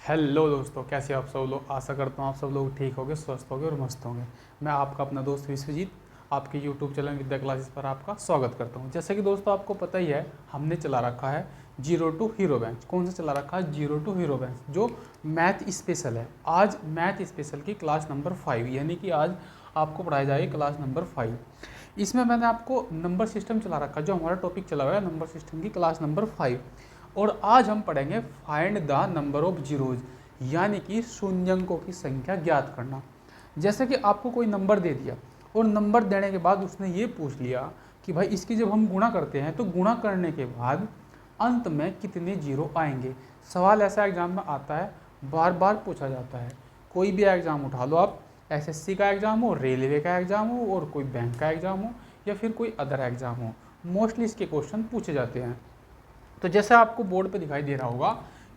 Hello दोस्तों, कैसे आप सब लोग। आशा करता हूँ आप सब लोग ठीक होंगे, स्वस्थ होंगे और मस्त होंगे। मैं आपका अपना दोस्त विश्वजीत आपके यूट्यूब चैनल विद्या क्लासेस पर आपका स्वागत करता हूँ। जैसे कि दोस्तों आपको पता ही है, हमने चला रखा है जीरो टू हीरो बेंच। कौन सा चला रखा है? जीरो टू हीरो बेंच, जो मैथ स्पेशल है। आज मैथ स्पेशल की क्लास नंबर 5, यानी कि आज आपको पढ़ाई जाएगी क्लास नंबर 5। इसमें मैंने आपको नंबर सिस्टम चला रखा है, जो हमारा टॉपिक चला हुआ है नंबर सिस्टम की क्लास नंबर 5। और आज हम पढ़ेंगे find the number of zeros, यानी कि शून्यंकों की संख्या ज्ञात करना। जैसे कि आपको कोई नंबर दे दिया और नंबर देने के बाद उसने ये पूछ लिया कि भाई इसकी जब हम गुणा करते हैं तो गुणा करने के बाद अंत में कितने जीरो आएंगे। सवाल ऐसा एग्जाम में आता है, बार बार पूछा जाता है। कोई भी एग्ज़ाम उठा लो आप, एसएससी का एग्ज़ाम हो, रेलवे का एग्ज़ाम हो और कोई बैंक का एग्ज़ाम हो या फिर कोई अदर एग्ज़ाम हो, मोस्टली इसके क्वेश्चन पूछे जाते हैं। तो जैसे आपको बोर्ड पे दिखाई दे रहा होगा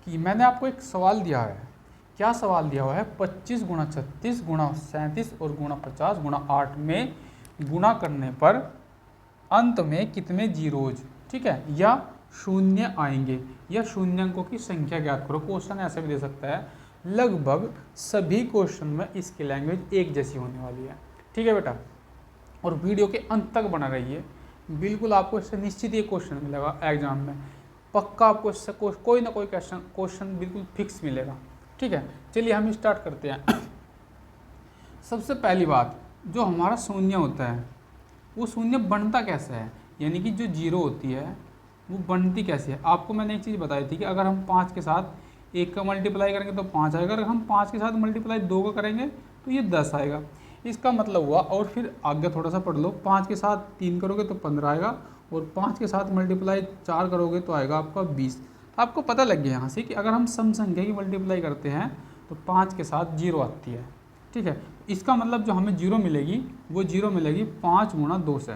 कि मैंने आपको एक सवाल दिया है। क्या सवाल दिया हुआ है? 25 गुणा 36 गुणा 37 और गुणा 50 गुणा 8 में गुणा करने पर अंत में कितने जीरोज, ठीक है, या शून्य आएंगे, या शून्यंकों की संख्या ज्ञात करो। क्वेश्चन ऐसे भी दे सकता है। लगभग सभी क्वेश्चन में इसकी लैंग्वेज एक जैसी होने वाली है, ठीक है बेटा। और वीडियो के अंत तक बना रहिए, बिल्कुल आपको इससे निश्चित ये क्वेश्चन मिलेगा एग्जाम में। पक्का आपको इससे कोई ना कोई क्वेश्चन बिल्कुल फिक्स मिलेगा, ठीक है। चलिए हम स्टार्ट करते हैं। सबसे पहली बात, जो हमारा शून्य होता है वो शून्य बनता कैसे है, यानी कि जो जीरो होती है वो बनती कैसे है। आपको मैंने एक चीज़ बताई थी कि अगर हम 5 के साथ 1 का मल्टीप्लाई करेंगे तो 5 आएगा, अगर हम 5 के साथ मल्टीप्लाई 2 का करेंगे तो ये 10 आएगा। इसका मतलब हुआ, और फिर आगे थोड़ा सा पढ़ लो, 5 के साथ 3 करोगे तो 15 आएगा, और 5 के साथ मल्टीप्लाई 4 करोगे तो आएगा आपका 20। तो आपको पता लग गया यहाँ से कि अगर हम सम संख्या की मल्टीप्लाई करते हैं तो 5 के साथ जीरो आती है, ठीक है। इसका मतलब जो हमें जीरो मिलेगी वो जीरो मिलेगी 5 गुणा 2 से,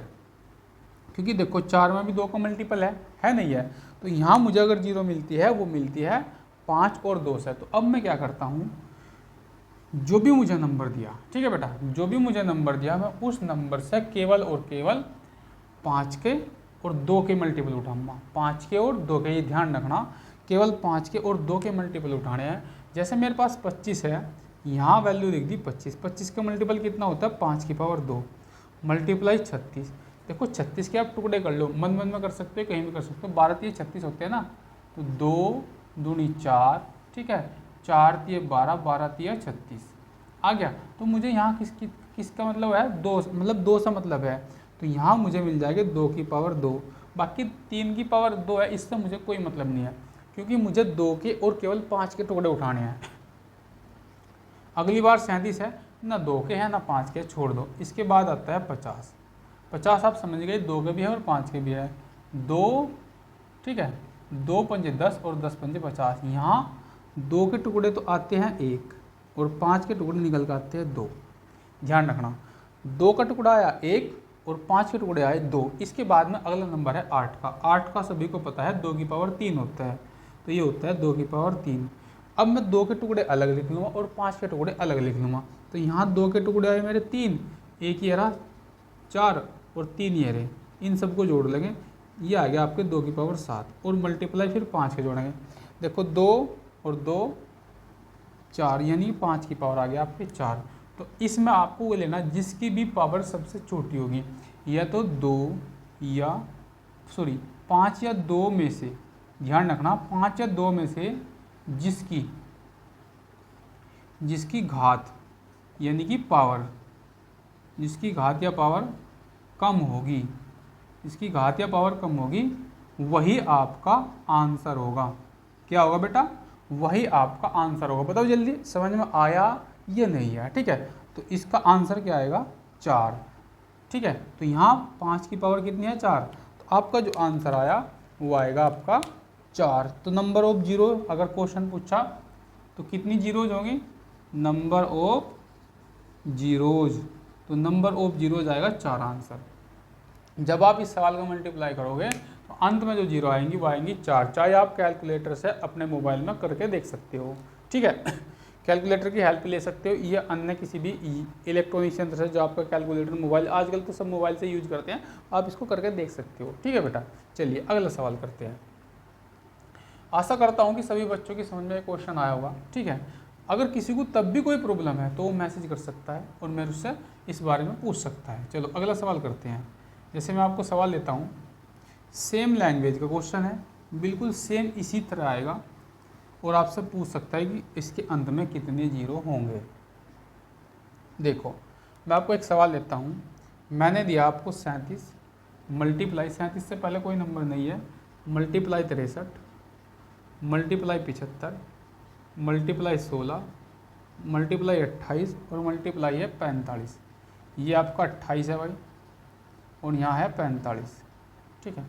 क्योंकि देखो 4 में भी 2 का मल्टीपल है नहीं है। तो यहाँ मुझे अगर जीरो मिलती है वो मिलती है 5 और 2 से। तो अब मैं क्या करता हूँ, जो भी मुझे नंबर दिया, ठीक है बेटा, जो भी मुझे नंबर दिया मैं उस नंबर से केवल और केवल 5 के और 2 के मल्टीपल उठाऊंगा। 5 के और 2 के, ये ध्यान रखना, केवल 5 के और 2 के मल्टीपल उठाने हैं। जैसे मेरे पास 25 है, यहाँ वैल्यू लिख दी 25। 25 का मल्टीपल कितना होता है? 5 की पावर 2 मल्टीप्लाई 36। देखो 36 के आप टुकड़े कर लो, मन मन में कर सकते हो, कहीं भी कर सकते हो। 12 3 36 होते हैं ना, तो 2 दूनी 4, ठीक है, 4 3 12, 12 3 36 आ गया। तो मुझे यहाँ किसका मतलब है? 2, मतलब 2 से मतलब है। तो यहाँ मुझे मिल जाएगा 2 की पावर 2। बाकी 3 की पावर 2 है, इससे मुझे कोई मतलब नहीं है, क्योंकि मुझे 2 के और केवल 5 के टुकड़े उठाने हैं। अगली बार 37 है, ना 2 के हैं ना 5 के, छोड़ दो। इसके बाद आता है 50। 50 आप समझ गए, 2 के भी है और 5 के भी है। 2, ठीक है, 2 पंजे 10 और 10 पंजे 50। यहाँ 2 के टुकड़े तो आते हैं 1 और 5 के टुकड़े निकल कर आते हैं 2। ध्यान रखना, 2 का टुकड़ा आया 1 और 5 के टुकड़े आए 2। इसके बाद में अगला नंबर है 8 का। 8 का सभी को पता है 2 की पावर 3 होता है, तो ये होता है 2 की पावर 3। अब मैं 2 के टुकड़े अलग लिख लूँगा और 5 के टुकड़े अलग लिख लूँगा। तो यहाँ 2 के टुकड़े आए मेरे 3, 1 ये रहा 4 और 3 ये रहे, इन सबको जोड़ लेंगे, ये आ गया आपके 2 की पावर 7 और मल्टीप्लाई फिर 5 के जोड़ेंगे। देखो 2 और 2 4, यानी 5 की पावर आ गया आपके 4। तो इसमें आपको वो लेना जिसकी भी पावर सबसे छोटी होगी, या तो 5 या 2 में से, ध्यान रखना 5 या 2 में से जिसकी घात यानी कि पावर, जिसकी घात या पावर कम होगी, इसकी घात या पावर कम होगी, वही आपका आंसर होगा। क्या होगा बेटा? वही आपका आंसर होगा। बताओ जल्दी, समझ में आया या नहीं आया? ठीक है, तो इसका आंसर क्या आएगा? 4, ठीक है। तो यहाँ 5 की पावर कितनी है? 4। तो आपका जो आंसर आया वो आएगा आपका 4। तो नंबर ऑफ जीरो अगर क्वेश्चन पूछा तो कितनी जीरोज होंगी? नंबर ऑफ जीरोज, तो नंबर ऑफ जीरोज आएगा 4 आंसर। जब आप इस सवाल का मल्टीप्लाई करोगे तो अंत में जो जीरो आएंगी वो आएंगी 4। चाहे आप कैलकुलेटर से अपने मोबाइल में करके देख सकते हो, ठीक है। कैलकुलेटर की हेल्प ले सकते हो या अन्य किसी भी इलेक्ट्रॉनिक यंत्र से जो आपका कैलकुलेटर मोबाइल, आजकल तो सब मोबाइल से यूज करते हैं, आप इसको करके देख सकते हो, ठीक है बेटा। चलिए अगला सवाल करते हैं। आशा करता हूँ कि सभी बच्चों की समझ में क्वेश्चन आया होगा। ठीक है, अगर किसी को तब भी कोई प्रॉब्लम है तो वो मैसेज कर सकता है और मेरे उससे इस बारे में पूछ सकता है। चलो अगला सवाल करते हैं। जैसे मैं आपको सवाल लेता हूँ, सेम लैंग्वेज का क्वेश्चन है, बिल्कुल सेम इसी तरह आएगा और आपसे पूछ सकता है कि इसके अंत में कितने जीरो होंगे। देखो मैं आपको एक सवाल लेता हूँ, मैंने दिया आपको 37 मल्टीप्लाई 37 से पहले कोई नंबर नहीं है, मल्टीप्लाई 63 मल्टीप्लाई 75 मल्टीप्लाई 16 मल्टीप्लाई 28 और मल्टीप्लाई है 45। ये आपका 28 है भाई और यहाँ है 45। ठीक है,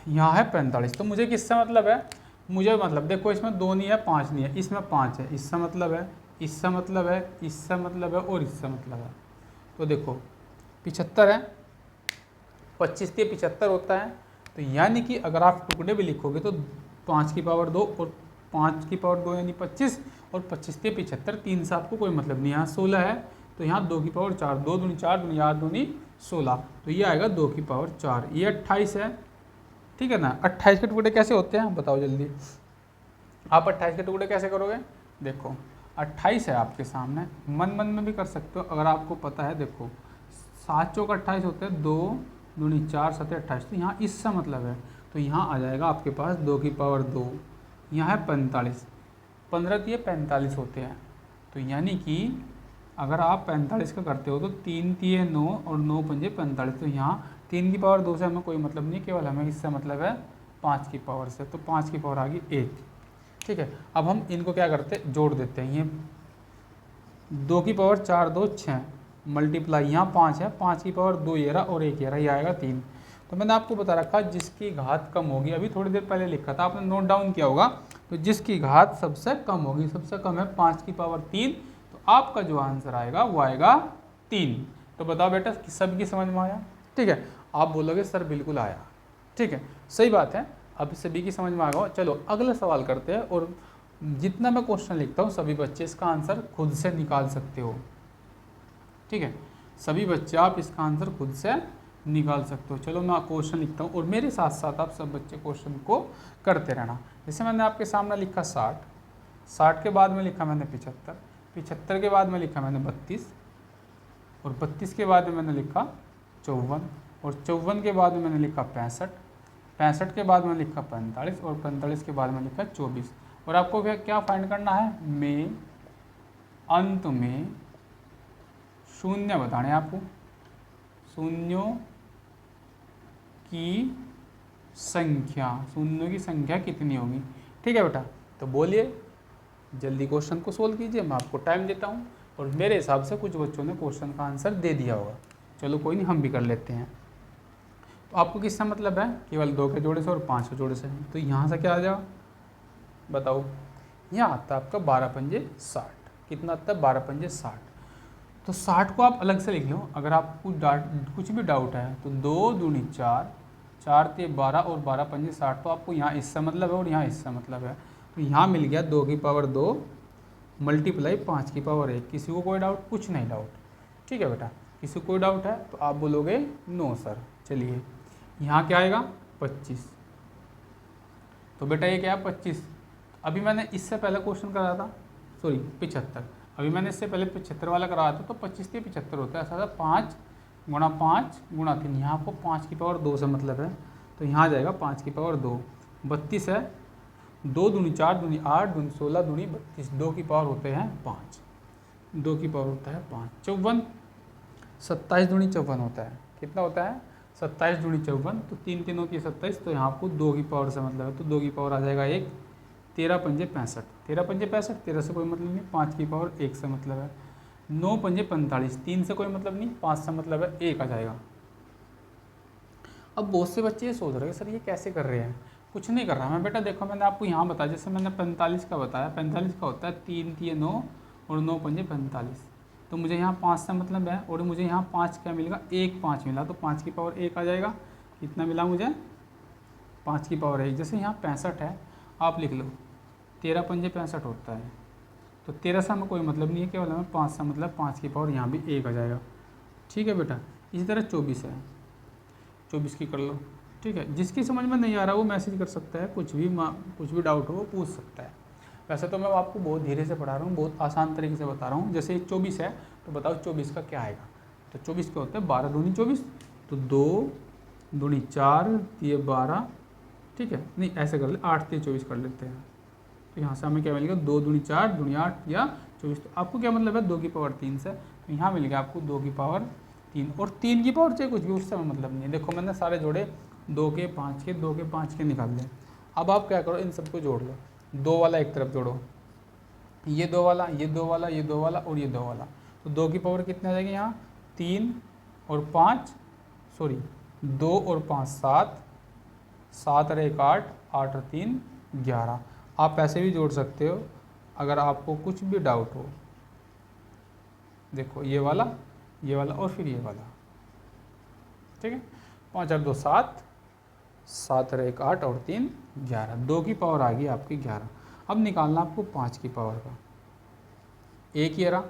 यहाँ है 45। तो मुझे किससे मतलब है, मुझे मतलब देखो इसमें 2 नहीं है 5 नहीं है, इसमें 5 है, इससे मतलब है, इससे मतलब है, इससे मतलब है और इससे मतलब है। तो देखो 75 है, 25 के 75 होता है। तो यानी कि अगर आप टुकड़े भी लिखोगे तो 5 की पावर 2 और 5 की पावर 2 यानी 25 और 25 के 75, 3 से आपको कोई मतलब नहीं। यहाँ 16 है तो यहाँ 2 की पावर 4, 2 दूनी 4 दूनी 8 दूनी 16, तो ये आएगा 2 की पावर 4। ये 28 है। ठीक है ना, 28 के टुकड़े कैसे होते हैं बताओ जल्दी, आप 28 के टुकड़े कैसे करोगे। देखो 28 है आपके सामने, मन मन में भी कर सकते हो अगर आपको पता है। देखो 7 चौक 28 होते हैं, 2 दूनी 4 7 28, तो यहाँ इससे मतलब है। तो यहाँ आ जाएगा आपके पास 2 की पावर 2, यहाँ है 45, 15 दिए 45 होते हैं। तो यानी कि अगर आप 45 का करते हो तो 3 तिये 9 और 9 पंजे 45। तो यहाँ 3 की पावर 2 से हमें कोई मतलब नहीं, केवल हमें इससे मतलब है 5 की पावर से। तो 5 की पावर आ गई 1। ठीक है, अब हम इनको क्या करते हैं, जोड़ देते हैं। ये 2 की पावर 4 2 6 मल्टीप्लाई यहाँ 5 है, 5 की पावर 2 ये रहा और 1 ये रहा, ये आएगा 3। तो मैंने आपको बता रखा जिसकी घात कम होगी, अभी थोड़ी देर पहले लिखा था आपने नोट डाउन किया होगा। तो जिसकी घात सबसे कम होगी, सबसे कम है 5 की पावर 3, तो आपका जो आंसर आएगा वो आएगा 3। तो बताओ बेटा सबकी समझ में आया। ठीक है, आप बोलोगे सर बिल्कुल आया। ठीक है, सही बात है, अब सभी की समझ में आ गया। चलो अगला सवाल करते हैं, और जितना मैं क्वेश्चन लिखता हूँ सभी बच्चे इसका आंसर खुद से निकाल सकते हो। ठीक है, सभी बच्चे आप इसका आंसर खुद से निकाल सकते हो। चलो मैं क्वेश्चन लिखता हूँ और मेरे साथ साथ आप सब बच्चे क्वेश्चन को करते रहना। जैसे मैंने आपके सामने लिखा 60, 60 के बाद में लिखा मैंने 75, 75 के बाद में लिखा मैंने 32 और 32 के बाद में मैंने लिखा 54 और 54 के बाद में मैंने लिखा 65, 65 के बाद में लिखा 45 और 45 के बाद में लिखा 24। और आपको क्या फाइंड करना है, में अंत में शून्य बताने हैं आपको, शून्यों की संख्या, शून्यों की संख्या कितनी होगी। ठीक है बेटा, तो बोलिए जल्दी क्वेश्चन को सोल्व कीजिए, मैं आपको टाइम देता हूँ। और मेरे हिसाब से कुछ बच्चों ने क्वेश्चन का आंसर दे दिया होगा। चलो कोई नहीं, हम भी कर लेते हैं। तो आपको किसका मतलब है, केवल 2 के जोड़े से और 5 के जोड़े से। तो यहाँ से क्या आ जाएगा बताओ, यहाँ आता है आपका 12 पंजे 60। कितना आता है 12 पंजे 60। तो 60 को आप अलग से लिख लो। अगर आपको कुछ भी डाउट है तो 2 दूनी 4, 4 ते 12 और 12 पंजे 60। तो आपको यहाँ इससे मतलब है और यहाँ इससे मतलब है। तो यहाँ मिल गया 2 की पावर 2 मल्टीप्लाई 5 की पावर 1। किसी को कोई डाउट, कुछ नहीं डाउट। ठीक है बेटा, किसी को कोई डाउट है तो आप बोलोगे नो सर। चलिए यहाँ क्या आएगा 25। तो बेटा ये क्या है 25। अभी मैंने इससे पहले क्वेश्चन कराया था, सॉरी 75। अभी मैंने इससे पहले 75 वाला कराया था। तो 25 के 75 होता है, ऐसा था 5 गुणा 5 गुणा 3। यहाँ आपको 5 की पावर 2 से मतलब है। तो यहाँ आ जाएगा 5 की पावर 2, 32 है, 2 दूनी 4 दूनी 8 दूनी 16 दूनी 32, 2 की पावर होते हैं 5, 2 की पावर होता है 5। 54, 27 दूनी 54 होता है। कितना होता है 27 दूनी 54। तो 3 3 होती है 27। तो यहाँ आपको 2 की पावर से मतलब है। तो 2 की पावर आ जाएगा 1, 13 पंजे 65, 13 पंजे 65, 13 से कोई मतलब नहीं, 5 की पावर 1 से मतलब है। 9 पंजे 45, 3 से कोई मतलब नहीं, 5 से मतलब है, 1 आ जाएगा। अब बहुत से बच्चे ये सोच रहे हैं सर ये कैसे कर रहे हैं। कुछ नहीं कर रहा मैं बेटा, देखो मैंने आपको यहाँ बताया। जैसे मैंने 45 का बताया, 45 का होता है 3 तिये 9 और 9 पंजे 45। तो मुझे यहाँ 5 से मतलब है और मुझे यहाँ 5 क्या मिलेगा, 1 5 मिला। तो 5 की पावर 1 आ जाएगा। कितना मिला मुझे 5 की पावर 1। जैसे यहाँ 65 है, आप लिख लो 13 पंजे 65 होता है। तो 13 से हमें कोई मतलब नहीं है, केवल हमें 5 से मतलब 5 की पावर यहाँ भी 1 आ जाएगा। ठीक है बेटा, इसी तरह 24 है, 24 की कर लो। ठीक है, जिसकी समझ में नहीं आ रहा वो मैसेज कर सकता है, कुछ भी डाउट हो वो पूछ सकता है। वैसे तो मैं आपको बहुत धीरे से पढ़ा रहा हूँ, बहुत आसान तरीके से बता रहा हूँ। जैसे 24 है तो बताओ 24 का क्या आएगा। तो 24 क्या होता है, 12 दूनी 24, तो 2 दूनी 4, ये 12, ठीक है, नहीं ऐसे कर ले, 8 3 24 कर लेते हैं। तो यहाँ से हमें क्या मिलेगा, 2 दूनी 4 दूनी 8 या 24। तो आपको क्या मतलब है, 2 की पावर 3 से, तो यहाँ मिल गया आपको 2 की पावर 3, और 3 की पावर चाहे कुछ भी, उससे मतलब नहीं है। देखो मैंने सारे जोड़े, 2 के 5 के 2 के 5 के निकाल दिए। अब आप क्या करो, इन सबको जोड़ लो, 2 वाला एक तरफ जोड़ो, ये 2 वाला, ये 2 वाला, ये 2 वाला और ये 2 वाला, तो 2 की पावर कितने आ जाएगी यहाँ, 3 और 5, सॉरी 2 और 5 7, 7 और 1 8, 8 और 3 11। आप ऐसे भी जोड़ सकते हो अगर आपको कुछ भी डाउट हो। देखो ये वाला और फिर ये वाला, ठीक है, 5 और 2 7, 7 और 1 8 और 3 11, 2 की पावर आ गई आपकी 11। अब निकालना आपको 5 की पावर का, 1 ये रहा,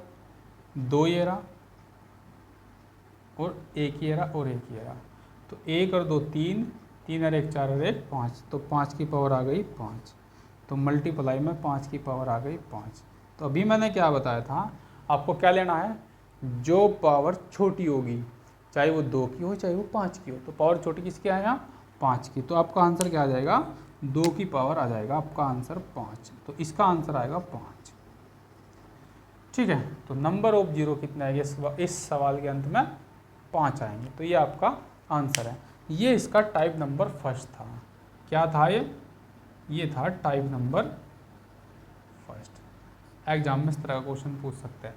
2 ये रहा और 1 ये रहा और 1 ये रहा, तो 1 और 2 3, 3 और 1 4 और 1 5, तो 5 की पावर आ गई 5। तो मल्टीप्लाई में 5 की पावर आ गई 5। तो अभी मैंने क्या बताया था, आपको क्या लेना है, जो पावर छोटी होगी, चाहे वो 2 की हो चाहे वो 5 की हो, तो पावर छोटी किसकी है यहाँ, 5 की। तो आपका आंसर क्या आ जाएगा, 2 की पावर आ जाएगा आपका आंसर 5। तो इसका आंसर आएगा 5, ठीक है। तो नंबर ऑफ जीरो कितना है, इस सवाल के अंत में 5 आएंगे। तो ये आपका आंसर है। ये इसका टाइप नंबर फर्स्ट था। क्या था ये था टाइप नंबर फर्स्ट। एग्जाम में इस तरह का क्वेश्चन पूछ सकते हैं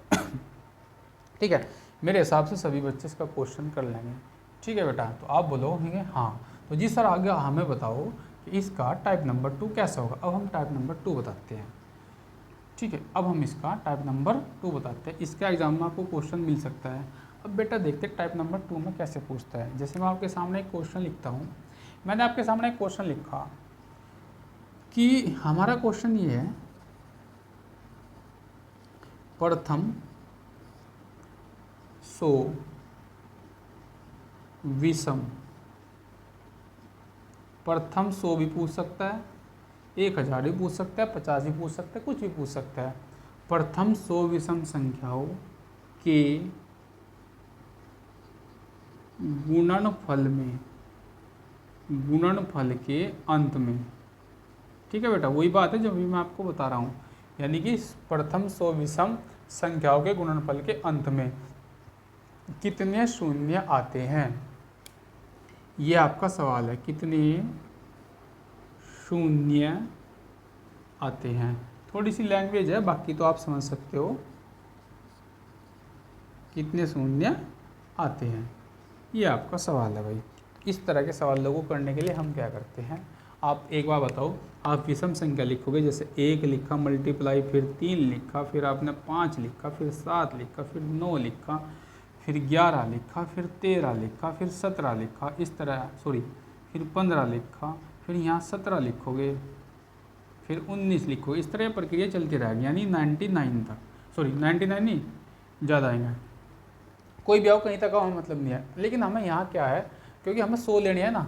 ठीक है, मेरे हिसाब से सभी बच्चे इसका क्वेश्चन कर लेंगे। ठीक है बेटा, तो आप बोलोगे हाँ, तो जी सर आगे हमें बताओ कि इसका टाइप नंबर 2 कैसा होगा। अब हम टाइप नंबर 2 बताते हैं। ठीक है, अब हम इसका टाइप नंबर 2 बताते हैं। इसका एग्जाम में आपको क्वेश्चन मिल सकता है। अब बेटा देखते हैं टाइप नंबर 2 में कैसे पूछता है। जैसे मैं आपके सामने एक क्वेश्चन लिखता हूँ, मैंने आपके सामने एक क्वेश्चन लिखा कि हमारा क्वेश्चन ये है, प्रथम 100 विषम, प्रथम 100 भी पूछ सकता है, 1000 भी पूछ सकता है, 50 भी पूछ सकता है, कुछ भी पूछ सकता है। प्रथम 100 विषम संख्याओं के गुणनफल के अंत में, ठीक है बेटा, वही बात है जो अभी मैं आपको बता रहा हूँ, यानी कि प्रथम 100 विषम संख्याओं के गुणनफल के अंत में कितने शून्य आते हैं, ये आपका सवाल है। कितने शून्य आते हैं, थोड़ी सी लैंग्वेज है, बाकी तो आप समझ सकते हो। कितने शून्य आते हैं, ये आपका सवाल है भाई। इस तरह के सवालों को करने के लिए हम क्या करते हैं, आप एक बार बताओ, आप विषम संख्या लिखोगे, जैसे 1 लिखा, मल्टीप्लाई, फिर 3 लिखा, फिर आपने 5 लिखा, फिर 7 लिखा, फिर 9 लिखा, फिर 11 लिखा, फिर 13 लिखा, फिर 17 लिखा, इस तरह फिर 15 लिखा, फिर यहाँ 17 लिखोगे, फिर 19 लिखोगे, इस तरह प्रक्रिया चलती रहेगी, यानी 99 तक। 99 नहीं, ज़्यादा आएंगे, कोई भी आओ कहीं तक आओ, मतलब नहीं है। लेकिन हमें यहाँ क्या है, क्योंकि हमें 100 लेनी है ना,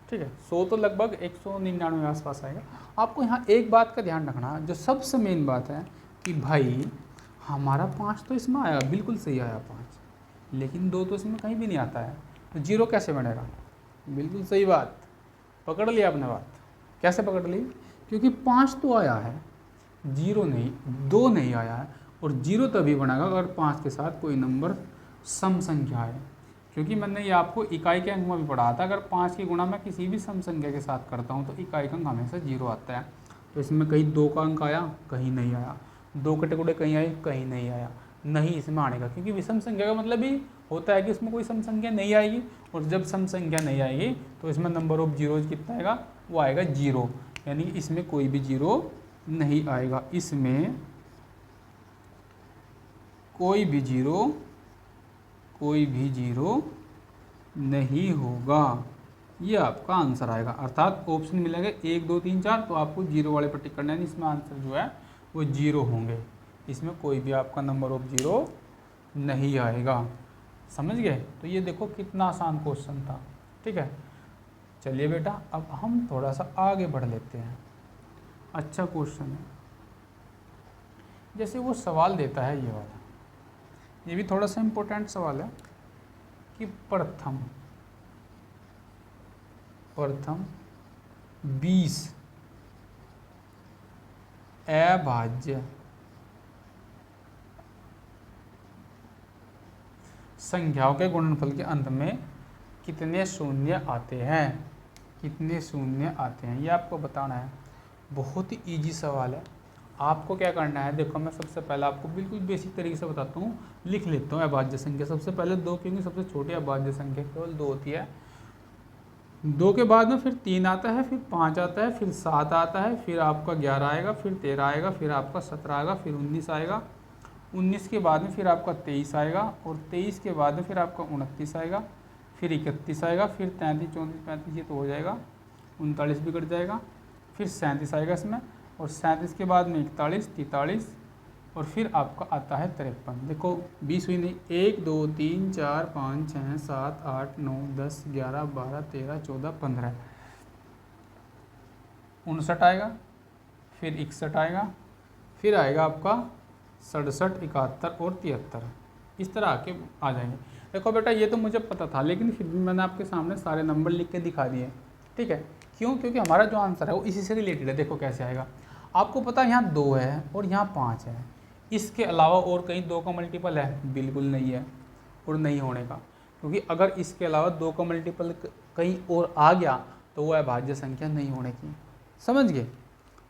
ठीक है, 100 तो लगभग 199 के आसपास आएगा। आपको यहाँ एक बात का ध्यान रखना, जो सबसे मेन बात है कि भाई हमारा 5 तो इसमें आया, बिल्कुल सही आया 5, लेकिन 2 तो इसमें कहीं भी नहीं आता है, तो 0 कैसे बनेगा। बिल्कुल सही बात, पकड़ लिया आपने बात। कैसे पकड़ ली, क्योंकि 5 तो आया है, 0 नहीं, 2 नहीं आया है, और 0 तभी बनेगा अगर 5 के साथ कोई नंबर सम संख्या है। क्योंकि मैंने ये आपको इकाई के अंक में भी पढ़ा था, अगर 5 की गुणा मैं किसी भी सम संख्या के साथ करता हूँ तो इकाई का अंक हमेशा 0 आता है। तो इसमें कहीं 2 का अंक आया, कहीं नहीं आया, 2 के टुकड़े कहीं आए, कहीं नहीं आया, नहीं इसमें आने का, क्योंकि विषम संख्या का मतलब ही होता है कि इसमें कोई सम संख्या नहीं आएगी, और जब सम संख्या नहीं आएगी तो इसमें नंबर ऑफ जीरोज कितना आएगा, वो आएगा 0, यानी इसमें कोई भी 0 नहीं आएगा, इसमें कोई भी जीरो नहीं होगा। ये आपका आंसर आएगा, अर्थात ऑप्शन मिलेंगे 1 2 3 4, तो आपको 0 वाले पर टिक करना है, इसमें आंसर जो है वो 0 होंगे, इसमें कोई भी आपका नंबर ऑफ 0 नहीं आएगा। समझ गए। तो ये देखो कितना आसान क्वेश्चन था। ठीक है, चलिए बेटा अब हम थोड़ा सा आगे बढ़ लेते हैं। अच्छा क्वेश्चन है, जैसे वो सवाल देता है ये वाला, ये भी थोड़ा सा इम्पोर्टेंट सवाल है कि प्रथम 20 अभाज्य संख्याओं के गुणनफल के अंत में कितने शून्य आते हैं, कितने शून्य आते हैं, ये आपको बताना है। बहुत ही इजी सवाल है। आपको क्या करना है, देखो मैं सबसे पहले आपको बिल्कुल बेसिक तरीके से बताता हूँ, लिख लेता हूँ अभाज्य संख्या। सबसे पहले 2, क्योंकि सबसे छोटी अभाज्य संख्या केवल 2 होती है। 2 के बाद में फिर 3 आता है, फिर 5 आता है, फिर 7 आता है, फिर आपका 11 आएगा, फिर 13 आएगा, फिर आपका 17 आएगा, फिर 19 आएगा, 19 के बाद में फिर आपका 23 आएगा, और 23 के बाद में फिर आपका 29 आएगा, फिर 31 आएगा, फिर 33, 34, 35 ये तो हो जाएगा, 39 भी कट जाएगा, फिर 37 आएगा इसमें, और 37 के बाद में 41, 43, और फिर आपका आता है 53। देखो 20 हुई नहीं, 1 2 3 4 5 6 7 8 9 10 11 12 13 14 15, 59 आएगा, फिर 61 आएगा, फिर आएगा आपका 67, 71 और 73, इस तरह आके आ जाएंगे। देखो बेटा ये तो मुझे पता था, लेकिन फिर भी मैंने आपके सामने सारे नंबर लिख के दिखा दिए, ठीक है। क्यों? क्योंकि हमारा जो आंसर है वो इसी से रिलेटेड है। देखो कैसे आएगा, आपको पता है यहाँ 2 है और यहाँ 5 है, इसके अलावा और कहीं 2 का मल्टीपल है? बिल्कुल नहीं है और नहीं होने का, क्योंकि अगर इसके अलावा 2 का मल्टीपल कहीं और आ गया तो वो अभाज्य संख्या नहीं होने की। समझ गए?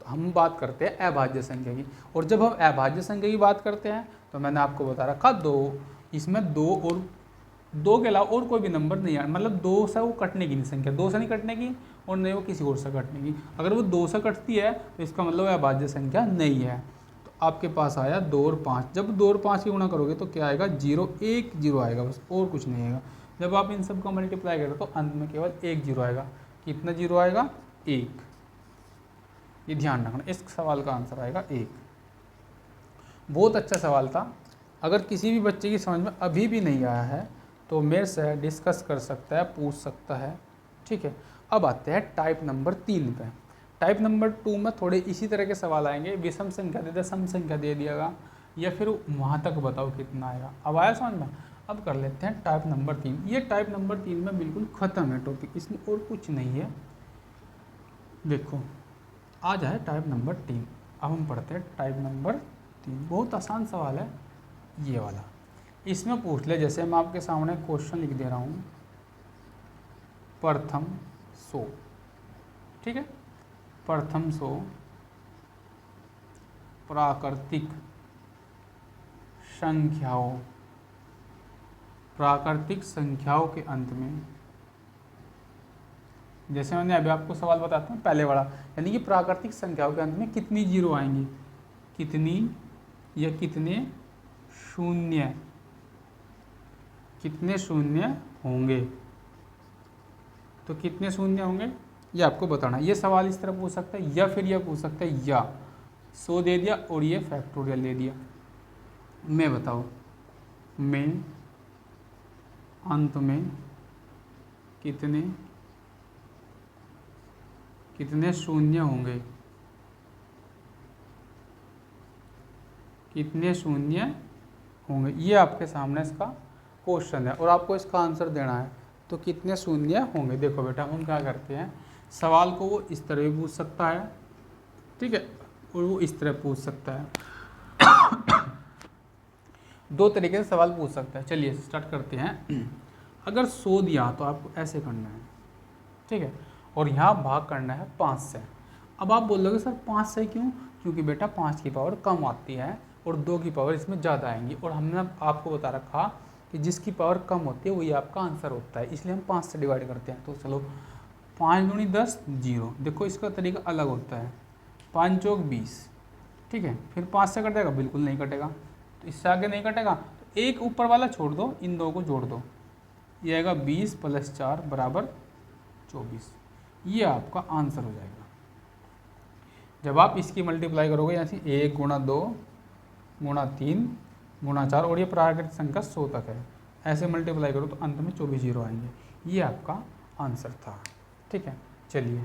तो हम बात करते हैं अभाज्य संख्या की, और जब हम अभाज्य संख्या की बात करते हैं तो मैंने आपको बता रखा 2, इसमें 2 और 2 के अलावा और कोई भी नंबर नहीं है, मतलब 2 से वो कटने की नहीं संख्या, 2 से नहीं कटने की और नहीं वो किसी और से कटने की। अगर वो 2 से कटती है तो इसका मतलब अभाज्य संख्या नहीं है। तो आपके पास आया 2 और 5, जब 2 और 5 की गुणा करोगे तो क्या आएगा? 0 1 0 आएगा, बस और कुछ नहीं आएगा। जब आप इन सब का मल्टीप्लाई करो तो अंत में केवल 1 0 आएगा। कितना 0 आएगा? 1। ये ध्यान रखना, इस सवाल का आंसर आएगा 1। बहुत अच्छा सवाल था। अगर किसी भी बच्चे की समझ में अभी भी नहीं आया है तो मेरे से डिस्कस कर सकता है, पूछ सकता है, ठीक है। अब आते हैं टाइप नंबर 3 पे। टाइप नंबर 2 में थोड़े इसी तरह के सवाल आएंगे, विषम संख्या दे दिया, सम संख्या दे दिएगा, या फिर वहाँ तक बताओ कितना आएगा। अब आया समझ में? अब कर लेते हैं टाइप नंबर 3। ये टाइप नंबर 3 में बिल्कुल ख़त्म है टॉपिक, इसमें और कुछ नहीं है। देखो आ जाए टाइप नंबर 3। अब हम पढ़ते हैं टाइप नंबर 3। बहुत आसान सवाल है ये वाला। इसमें पूछ ले, जैसे मैं आपके सामने क्वेश्चन लिख दे रहा हूँ, प्रथम 100, ठीक है। प्रथम 100 प्राकृतिक संख्याओं के अंत में, जैसे मैंने अभी आपको सवाल बताता हूँ पहले वाला, यानी कि प्राकृतिक संख्याओं के अंत में कितनी जीरो आएंगी, कितनी या कितने शून्य होंगे, तो कितने शून्य होंगे ये आपको बताना। ये सवाल इस तरह पूछ सकता है, या फिर यह पूछ सकता है या 100 दे दिया और ये फैक्टोरियल दे दिया, मैं बताओ में अंत में कितने शून्य होंगे, कितने शून्य होंगे, ये आपके सामने इसका क्वेश्चन है और आपको इसका आंसर देना है। तो कितने शून्य होंगे, देखो बेटा हम क्या करते हैं, सवाल को वो इस तरह भी पूछ सकता है, ठीक है, और वो इस तरह पूछ सकता है। 2 तरीके से सवाल पूछ सकता है। चलिए स्टार्ट करते हैं। अगर 100 दिया तो आपको ऐसे करना है, ठीक है, और यहाँ भाग करना है 5 से। अब आप बोलोगे सर 5 से क्यों? क्योंकि बेटा 5 की पावर कम आती है और 2 की पावर इसमें ज़्यादा आएंगी, और हमने आपको बता रखा कि जिसकी पावर कम होती है वही आपका आंसर होता है, इसलिए हम 5 से डिवाइड करते हैं। तो चलो 5 दूनी 10 0। देखो इसका तरीका अलग होता है, 5 चौक 20, ठीक है, फिर 5 से कटेगा? बिल्कुल नहीं कटेगा, तो इससे आगे नहीं कटेगा, तो एक ऊपर वाला छोड़ दो, इन 2 को जोड़ दो, ये आएगा 20 + 4 = 24। ये आपका आंसर हो जाएगा। जब आप इसकी मल्टीप्लाई करोगे, यानी 1 × 2 × 3 × 4, और ये प्राकृतिक संख्या 100 तक है, ऐसे मल्टीप्लाई करो तो अंत में 24 0 आएंगे। ये आपका आंसर था। ठीक है, चलिए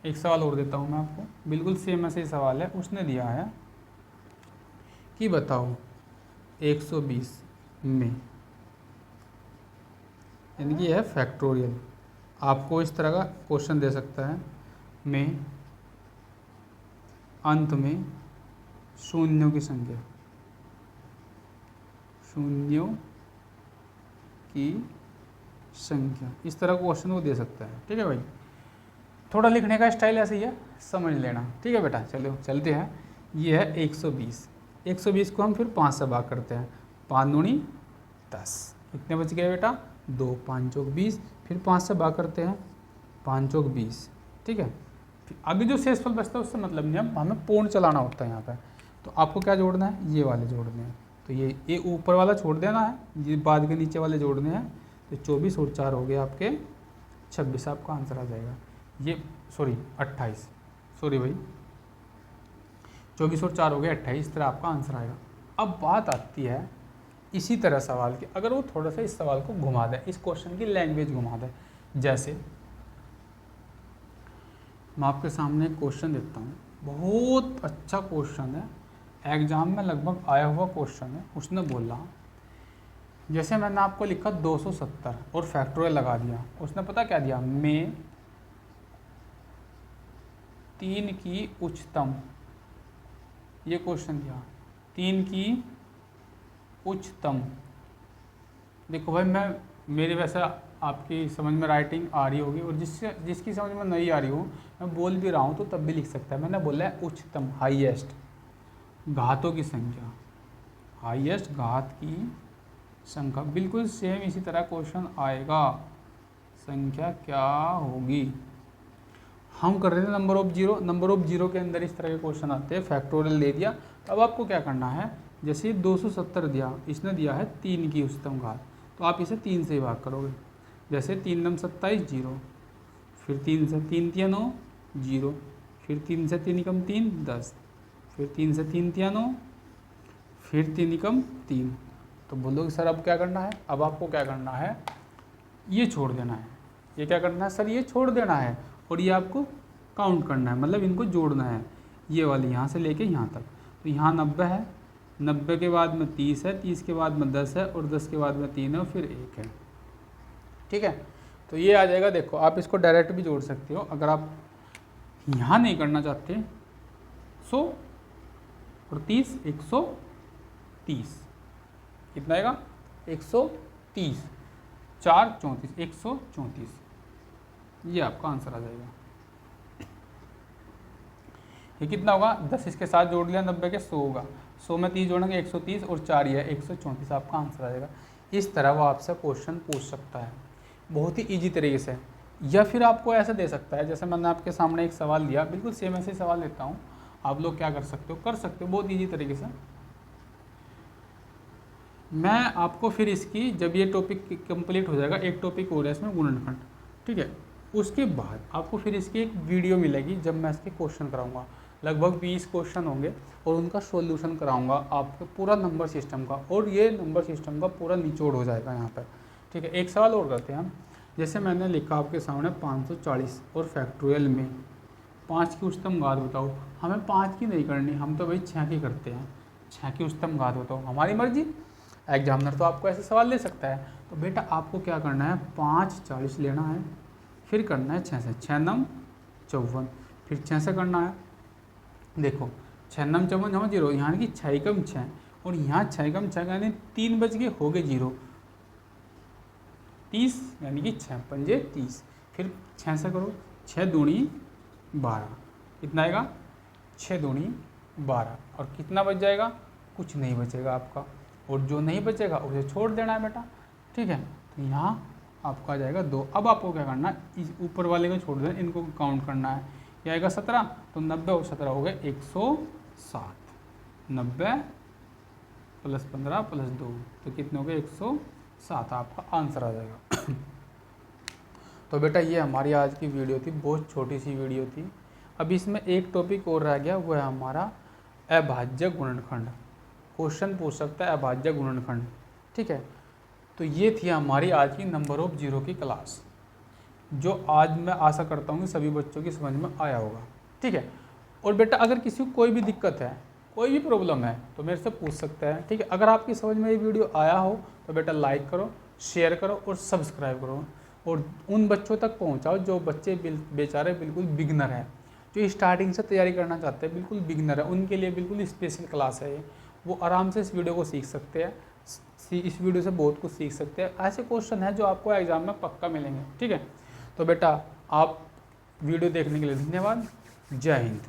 एक सवाल और देता हूँ मैं आपको, बिल्कुल सेम ऐसे ही सवाल है। उसने दिया है कि बताओ 120 में, यानी कि यह है फैक्टोरियल। आपको इस तरह का क्वेश्चन दे सकता है, में अंत में शून्यों की संख्या, शून्यों की संख्या, इस तरह का क्वेश्चन वो दे सकता है। ठीक है भाई, थोड़ा लिखने का स्टाइल ऐसे ही है, समझ लेना। ठीक है बेटा, चलो चलते हैं। ये है 120, 120 को हम फिर 5 से भाग करते हैं, 5 दूनी 10, कितने बच गए बेटा 2, 5 चौक 20, फिर 5 से भाग करते हैं, 5 चौक 20। ठीक है, फिर आगे जो शेषफल बचता है उससे मतलब नहीं, हमें पूर्ण चलाना होता है यहाँ पे। तो आपको क्या जोड़ना है, ये वाले जोड़ने हैं, तो ये ऊपर वाला छोड़ देना है, ये बाद के नीचे वाले जोड़ने हैं। तो 24 और 4 हो गए आपके 26, आपका आंसर आ जाएगा। ये 28, सॉरी भाई, 24 और 4 हो गए 28, इस तरह आपका आंसर आएगा। अब बात आती है इसी तरह सवाल की, अगर वो थोड़ा सा इस सवाल को घुमा दे, इस क्वेश्चन की लैंग्वेज घुमा दे। जैसे मैं आपके सामने एक क्वेश्चन देता हूँ, बहुत अच्छा क्वेश्चन है, एग्जाम में लगभग आया हुआ क्वेश्चन है। उसने बोला, जैसे मैंने आपको लिखा 270 और फैक्टोरियल लगा दिया, उसने पता क्या दिया, में 3 की उच्चतम, ये क्वेश्चन दिया 3 की उच्चतम। देखो भाई, मेरी वैसे आपकी समझ में राइटिंग आ रही होगी, और जिसकी समझ में नहीं आ रही हो, मैं बोल भी रहा हूँ तो तब भी लिख सकता है। मैंने बोला है उच्चतम, हाईएस्ट घातों की संख्या, हाईएस्ट घात की संख्या, बिल्कुल सेम इसी तरह क्वेश्चन आएगा। संख्या क्या होगी, हम कर रहे थे number of zero, number of zero के अंदर इस तरह के क्वेश्चन आते हैं। फैक्टोरियल दे दिया, तो अब आपको क्या करना है, जैसे 270 दिया, इसने दिया है 3 की उच्चतम घात, तो आप इसे 3 से ही भाग करोगे। जैसे 3 नम 27 जीरो, फिर 3 से 3 तिया 9 जीरो, फिर 3 से 3 एकम 3 10, फिर 3 से 3 तिया 9, फिर 3 एकम 3। तो बोलोगे सर अब क्या करना है, अब आपको क्या करना है, ये छोड़ देना है। ये क्या करना है सर, ये छोड़ देना है, और ये आपको काउंट करना है, मतलब इनको जोड़ना है, ये वाली यहाँ से लेके यहाँ तक। तो यहाँ 90 है, 90 के बाद में 30 है, 30 के बाद में 10 है, और 10 के बाद में 3 है, और फिर 1 है। ठीक है, तो ये आ जाएगा। देखो आप इसको डायरेक्ट भी जोड़ सकते हो, अगर आप यहाँ नहीं करना चाहते। 100 और 30 130, कितना आएगा 130, 4 34, 134, ये आपका आंसर आ जाएगा। ये कितना होगा, 10 इसके साथ जोड़ लिया, 90 के 100 होगा, 100 में 30 जोड़ेंगे 130, और 4 ये है 134, आपका आंसर आ जाएगा। इस तरह वो आपसे क्वेश्चन पूछ सकता है, बहुत ही ईजी तरीके से। या फिर आपको ऐसे दे सकता है, जैसे मैंने आपके सामने एक सवाल दिया, बिल्कुल सेम ऐसे सवाल देता हूँ, आप लोग क्या कर सकते हो बहुत ईजी तरीके से। मैं आपको फिर इसकी, जब ये टॉपिक कंप्लीट हो जाएगा, एक टॉपिक और है इसमें गुणनखंड, ठीक है, उसके बाद आपको फिर इसकी एक वीडियो मिलेगी, जब मैं इसके क्वेश्चन कराऊंगा। लगभग 20 क्वेश्चन होंगे, और उनका सॉल्यूशन कराऊंगा आपको, पूरा नंबर सिस्टम का, और ये नंबर सिस्टम का पूरा निचोड़ हो जाएगा यहाँ पर। ठीक है, एक सवाल और करते हैं हम। जैसे मैंने लिखा आपके सामने 540 और फैक्टोरियल में 5 की उच्चतम घात बताओ। हमें 5 की नहीं करनी, हम तो भाई 6 की करते हैं। 6 की उच्चतम घात बताओ, हमारी मर्जी। एग्जामिनर तो आपको ऐसे सवाल ले सकता है। तो बेटा आपको क्या करना है, 5 40 लेना है, फिर करना है 6 से, 6 नम 54, फिर 6 से करना है। देखो 6 नम 54 हम 0, यहाँ की 6 कम 6, और यहाँ 6 कम 6 यानी 3 बच गए, हो गए 0, 30 यानी कि 6 पंजे 30, फिर 6 से करो, 6 दूनी 12, कितना आएगा 6 दूनी 12, और कितना बच जाएगा, कुछ नहीं बचेगा आपका, और जो नहीं बचेगा उसे छोड़ देना है बेटा। ठीक है, तो यहाँ आपका आ जाएगा 2। अब आपको क्या करना है, इस ऊपर वाले को छोड़ देना, इनको काउंट करना है। ये आएगा 17, तो 90 और 17 हो गए 107, 90 + 15 + 2, तो कितने हो गए 107, आपका आंसर आ जाएगा। तो बेटा ये हमारी आज की वीडियो थी, बहुत छोटी सी वीडियो थी। अब इसमें एक टॉपिक और रह गया, वो है हमारा अभाज्य गुणनखंड। क्वेश्चन पूछ सकता है अभाज्य गुणनखंड। ठीक है, तो ये थी हमारी आज की नंबर ऑफ जीरो की क्लास। जो आज मैं आशा करता हूँ कि सभी बच्चों की समझ में आया होगा। ठीक है, और बेटा अगर किसी को कोई भी दिक्कत है, कोई भी प्रॉब्लम है तो मेरे से पूछ सकते हैं। ठीक है, अगर आपकी समझ में ये वीडियो आया हो तो बेटा लाइक करो, शेयर करो और सब्सक्राइब करो, और उन बच्चों तक पहुंचाओ जो बच्चे बेचारे बिल्कुल बिगनर हैं, जो स्टार्टिंग से तैयारी करना चाहते हैं, बिल्कुल बिगनर है, उनके लिए बिल्कुल स्पेशल क्लास है ये। वो आराम से इस वीडियो को सीख सकते हैं, इस वीडियो से बहुत कुछ सीख सकते हैं। ऐसे क्वेश्चन हैं जो आपको एग्जाम में पक्का मिलेंगे। ठीक है, तो बेटा आप वीडियो देखने के लिए धन्यवाद। जय हिंद।